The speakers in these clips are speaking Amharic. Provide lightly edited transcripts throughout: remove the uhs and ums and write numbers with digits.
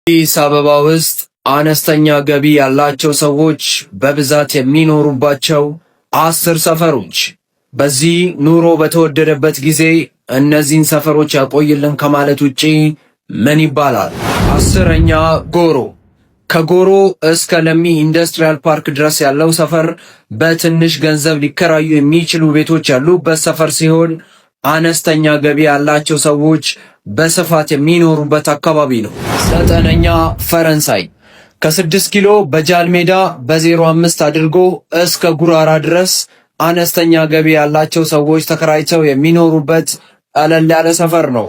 አዲስ አበባ ውስጥ አነስተኛ ገቢ ያላቸው ሰዎች በብዛት የሚኖሩባቸው 10 ሰፈሮች። በዚህ ኑሮ በተወደደበት ጊዜ እነዚህን ሰፈሮች ያቆይልን ከማለት ውጪ ምን ይባላል? 10ኛ ጎሮ። ከጎሮ እስከ ለሚ ኢንዱስትሪያል ፓርክ ድረስ ያለው ሰፈር በትንሽ ገንዘብ ሊከራዩ የሚችሉ ቤቶች ያሉበት ሰፈር ሲሆን አነስተኛ ገቢ ያላቸው ሰዎች በስፋት የሚኖሩበት አካባቢ ነው። 9ኛ ፈረንሳይ። ከ6 ኪሎ በጃል ሜዳ በ05 አድርጎ እስከ ጉራራ ድረስ አነስተኛ ገቢ ያላቸው ሰዎች ተከራይተው የሚኖሩበት ቀለል ያለ ሰፈር ነው።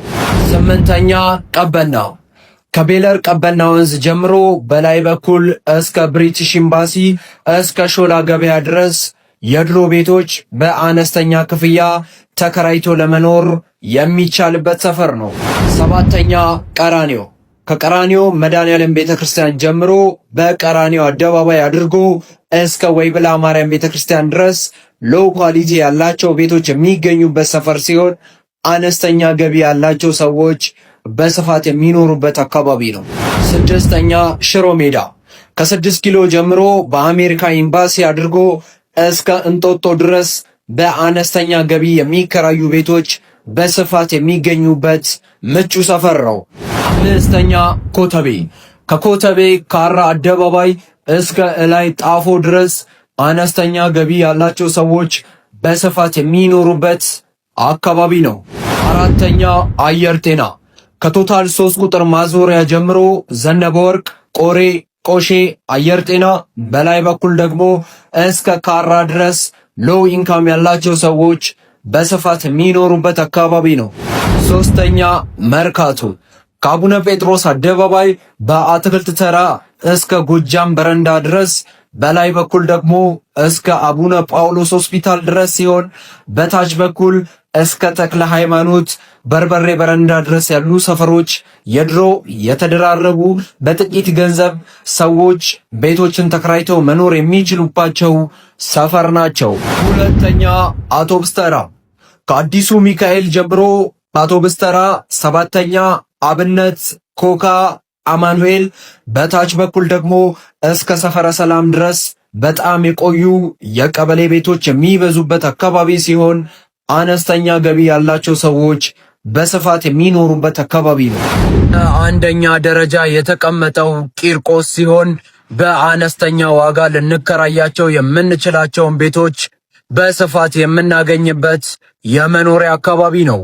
8ኛ ቀበና። ከቤለር ቀበና ወንዝ ጀምሮ በላይ በኩል እስከ ብሪቲሽ ኤምባሲ እስከ ሾላ ገበያ ድረስ የድሮ ቤቶች በአነስተኛ ክፍያ ተከራይቶ ለመኖር የሚቻልበት ሰፈር ነው። 7ኛ ቀራኒዮ። ከቀራኒዮ መድኃኔዓለም ቤተክርስቲያን ጀምሮ በቀራኒዮ አደባባይ አድርጎ እስከ ወይብላ ማርያም ቤተክርስቲያን ድረስ ሎ ኳሊቲ ያላቸው ቤቶች የሚገኙበት ሰፈር ሲሆን አነስተኛ ገቢ ያላቸው ሰዎች በስፋት የሚኖሩበት አካባቢ ነው። 6ኛ ሽሮ ሜዳ። ከ6 ኪሎ ጀምሮ በአሜሪካ ኤምባሲ አድርጎ እስከ እንጦጦ ድረስ በአነስተኛ ገቢ የሚከራዩ ቤቶች በስፋት የሚገኙበት ምቹ ሰፈር ነው። 5ኛ ኮተቤ። ከኮተቤ ካራ አደባባይ እስከ እላይ ጣፎ ድረስ አነስተኛ ገቢ ያላቸው ሰዎች በስፋት የሚኖሩበት አካባቢ ነው። 4ኛ አየር ጤና። ከቶታል 3 ቁጥር ማዞሪያ ጀምሮ ዘነበ ወርቅ፣ ቆሬ፣ ቆሼ፣ አየር ጤና በላይ በኩል ደግሞ እስከ ካራ ድረስ ሎው ኢንካም ያላቸው ሰዎች በስፋት የሚኖሩበት አካባቢ ነው። 3ኛ መርካቶ። ከአቡነ ጴጥሮስ አደባባይ በአትክልት ተራ እስከ ጎጃም በረንዳ ድረስ በላይ በኩል ደግሞ እስከ አቡነ ጳውሎስ ሆስፒታል ድረስ ሲሆን በታች በኩል እስከ ተክለ ሃይማኖት በርበሬ በረንዳ ድረስ ያሉ ሰፈሮች የድሮ የተደራረቡ በጥቂት ገንዘብ ሰዎች ቤቶችን ተከራይተው መኖር የሚችሉባቸው ሰፈር ናቸው። 2ኛ አውቶብስ ተራ። ከአዲሱ ሚካኤል ጀምሮ አውቶብስ ተራ፣ 7ኛ አብነት፣ ኮካ፣ አማኑኤል በታች በኩል ደግሞ እስከ ሰፈረ ሰላም ድረስ በጣም የቆዩ የቀበሌ ቤቶች የሚበዙበት አካባቢ ሲሆን አነስተኛ ገቢ ያላቸው ሰዎች በስፋት የሚኖሩበት አካባቢ ነው። አንደኛ ደረጃ የተቀመጠው ቂርቆስ ሲሆን በአነስተኛ ዋጋ ልንከራያቸው የምንችላቸውን ቤቶች በስፋት የምናገኝበት የመኖሪያ አካባቢ ነው።